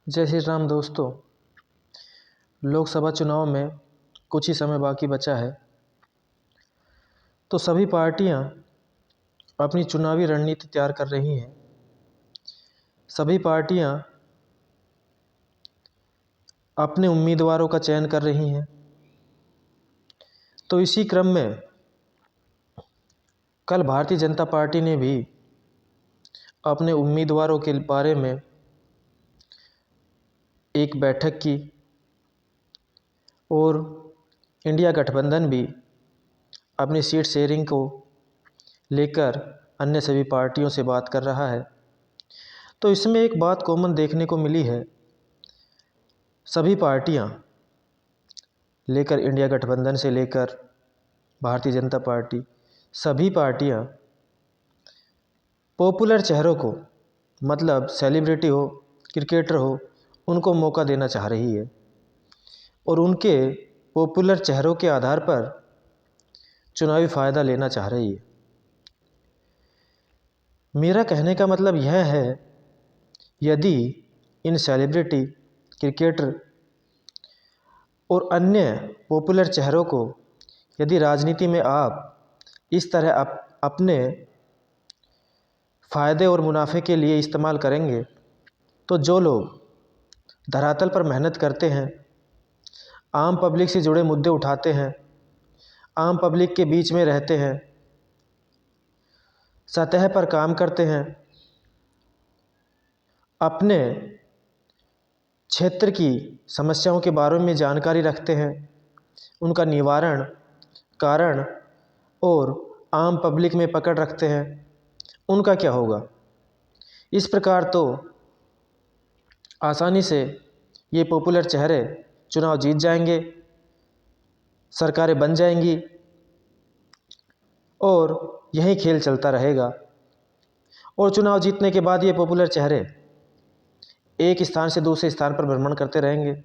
जय श्री राम दोस्तों। लोकसभा चुनाव में कुछ ही समय बाकी बचा है, तो सभी पार्टियां अपनी चुनावी रणनीति तैयार कर रही हैं। सभी पार्टियां अपने उम्मीदवारों का चयन कर रही हैं। तो इसी क्रम में कल भारतीय जनता पार्टी ने भी अपने उम्मीदवारों के बारे में एक बैठक की और इंडिया गठबंधन भी अपनी सीट शेयरिंग को लेकर अन्य सभी पार्टियों से बात कर रहा है। तो इसमें एक बात कॉमन देखने को मिली है, सभी पार्टियां लेकर इंडिया गठबंधन से लेकर भारतीय जनता पार्टी, सभी पार्टियां पॉपुलर चेहरों को, मतलब सेलिब्रिटी हो, क्रिकेटर हो, उनको मौका देना चाह रही है और उनके पॉपुलर चेहरों के आधार पर चुनावी फ़ायदा लेना चाह रही है। मेरा कहने का मतलब यह है, यदि इन सेलिब्रिटी, क्रिकेटर और अन्य पॉपुलर चेहरों को यदि राजनीति में आप इस तरह अपने फ़ायदे और मुनाफे के लिए इस्तेमाल करेंगे, तो जो लोग धरातल पर मेहनत करते हैं, आम पब्लिक से जुड़े मुद्दे उठाते हैं, आम पब्लिक के बीच में रहते हैं, सतह पर काम करते हैं, अपने क्षेत्र की समस्याओं के बारे में जानकारी रखते हैं, उनका निवारण, कारण और आम पब्लिक में पकड़ रखते हैं, उनका क्या होगा? इस प्रकार तो आसानी से ये पॉपुलर चेहरे चुनाव जीत जाएंगे, सरकारें बन जाएंगी और यही खेल चलता रहेगा। और चुनाव जीतने के बाद ये पॉपुलर चेहरे एक स्थान से दूसरे स्थान पर भ्रमण करते रहेंगे।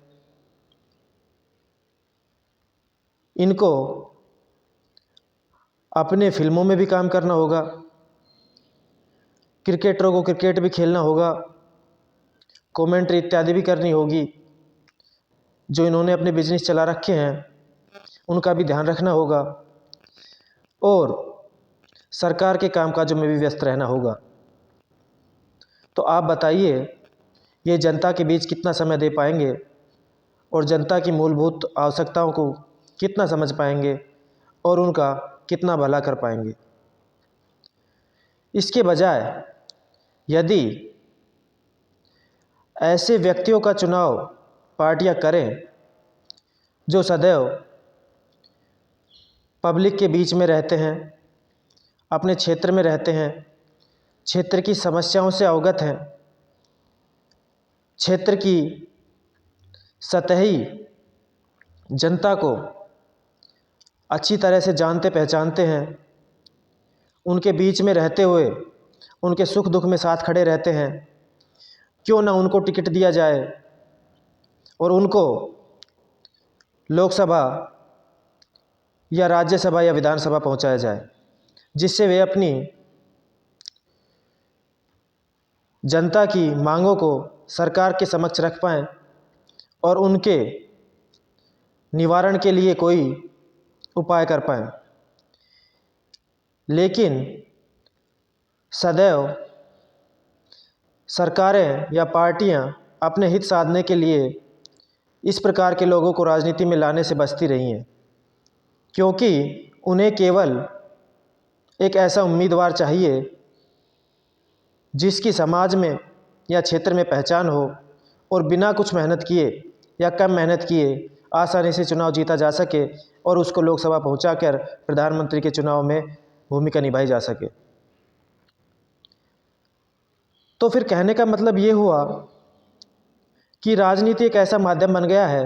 इनको अपने फिल्मों में भी काम करना होगा, क्रिकेटरों को क्रिकेट भी खेलना होगा, कमेंट्री इत्यादि भी करनी होगी। जो इन्होंने अपने बिजनेस चला रखे हैं उनका भी ध्यान रखना होगा और सरकार के कामकाजों में भी व्यस्त रहना होगा। तो आप बताइए, ये जनता के बीच कितना समय दे पाएंगे और जनता की मूलभूत आवश्यकताओं को कितना समझ पाएंगे और उनका कितना भला कर पाएंगे? इसके बजाय यदि ऐसे व्यक्तियों का चुनाव पार्टियां करें जो सदैव पब्लिक के बीच में रहते हैं, अपने क्षेत्र में रहते हैं, क्षेत्र की समस्याओं से अवगत हैं, क्षेत्र की सतही जनता को अच्छी तरह से जानते पहचानते हैं, उनके बीच में रहते हुए उनके सुख दुख में साथ खड़े रहते हैं, क्यों ना उनको टिकट दिया जाए और उनको लोकसभा या राज्यसभा या विधानसभा पहुंचाया जाए, जिससे वे अपनी जनता की मांगों को सरकार के समक्ष रख पाएं और उनके निवारण के लिए कोई उपाय कर पाएं। लेकिन सदैव सरकारें या पार्टियां अपने हित साधने के लिए इस प्रकार के लोगों को राजनीति में लाने से बचती रही हैं, क्योंकि उन्हें केवल एक ऐसा उम्मीदवार चाहिए जिसकी समाज में या क्षेत्र में पहचान हो और बिना कुछ मेहनत किए या कम मेहनत किए आसानी से चुनाव जीता जा सके और उसको लोकसभा पहुंचाकर प्रधानमंत्री के चुनाव में भूमिका निभाई जा सके। तो फिर कहने का मतलब ये हुआ कि राजनीति एक ऐसा माध्यम बन गया है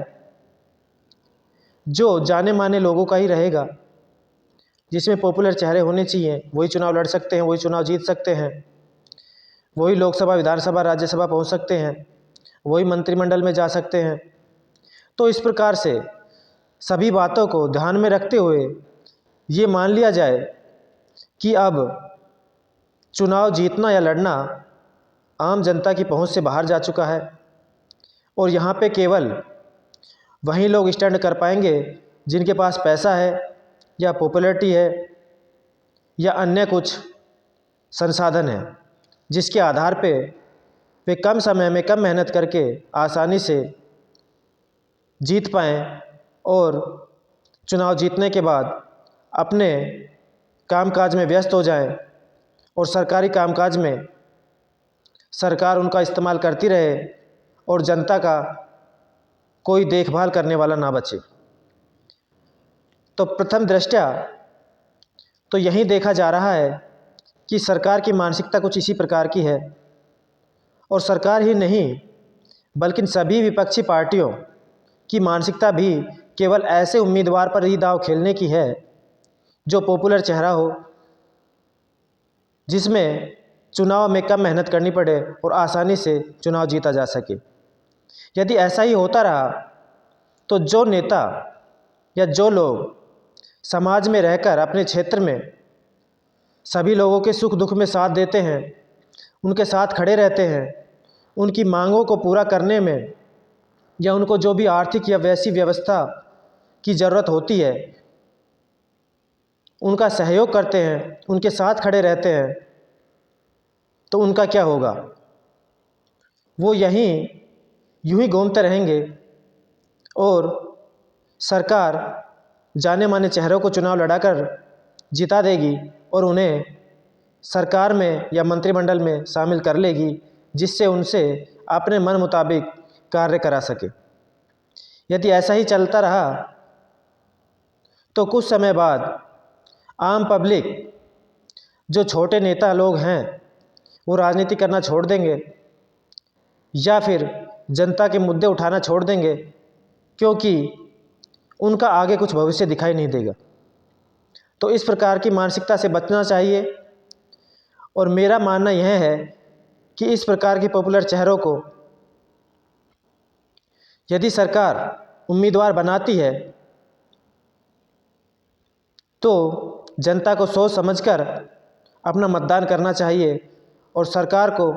जो जाने माने लोगों का ही रहेगा, जिसमें पॉपुलर चेहरे होने चाहिए, वही चुनाव लड़ सकते हैं, वही चुनाव जीत सकते हैं, वही लोकसभा, विधानसभा, राज्यसभा पहुंच सकते हैं, वही मंत्रिमंडल में जा सकते हैं। तो इस प्रकार से सभी बातों को ध्यान में रखते हुए ये मान लिया जाए कि अब चुनाव जीतना या लड़ना आम जनता की पहुंच से बाहर जा चुका है। और यहाँ पे केवल वही लोग स्टैंड कर पाएंगे जिनके पास पैसा है या पॉपुलैरिटी है या अन्य कुछ संसाधन है, जिसके आधार पे वे कम समय में कम मेहनत करके आसानी से जीत पाएँ और चुनाव जीतने के बाद अपने कामकाज में व्यस्त हो जाएं और सरकारी कामकाज में सरकार उनका इस्तेमाल करती रहे और जनता का कोई देखभाल करने वाला ना बचे। तो प्रथम दृष्टया तो यही देखा जा रहा है कि सरकार की मानसिकता कुछ इसी प्रकार की है, और सरकार ही नहीं बल्कि सभी विपक्षी पार्टियों की मानसिकता भी केवल ऐसे उम्मीदवार पर ही दांव खेलने की है जो पॉपुलर चेहरा हो, जिसमें चुनाव में कम मेहनत करनी पड़े और आसानी से चुनाव जीता जा सके। यदि ऐसा ही होता रहा तो जो नेता या जो लोग समाज में रहकर अपने क्षेत्र में सभी लोगों के सुख दुख में साथ देते हैं, उनके साथ खड़े रहते हैं, उनकी मांगों को पूरा करने में या उनको जो भी आर्थिक या वैसी व्यवस्था की ज़रूरत होती है उनका सहयोग करते हैं, उनके साथ खड़े रहते हैं, तो उनका क्या होगा? वो यूं ही घूमते रहेंगे और सरकार जाने माने चेहरों को चुनाव लड़ाकर जिता देगी और उन्हें सरकार में या मंत्रिमंडल में शामिल कर लेगी, जिससे उनसे अपने मन मुताबिक कार्य करा सके। यदि ऐसा ही चलता रहा तो कुछ समय बाद आम पब्लिक, जो छोटे नेता लोग हैं, वो राजनीति करना छोड़ देंगे या फिर जनता के मुद्दे उठाना छोड़ देंगे, क्योंकि उनका आगे कुछ भविष्य दिखाई नहीं देगा। तो इस प्रकार की मानसिकता से बचना चाहिए, और मेरा मानना यह है कि इस प्रकार के पॉपुलर चेहरों को यदि सरकार उम्मीदवार बनाती है तो जनता को सोच समझकर अपना मतदान करना चाहिए और सरकार को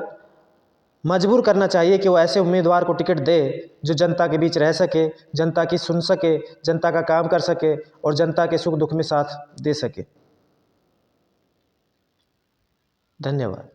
मजबूर करना चाहिए कि वो ऐसे उम्मीदवार को टिकट दे जो जनता के बीच रह सके, जनता की सुन सके, जनता का काम कर सके और जनता के सुख दुख में साथ दे सके। धन्यवाद।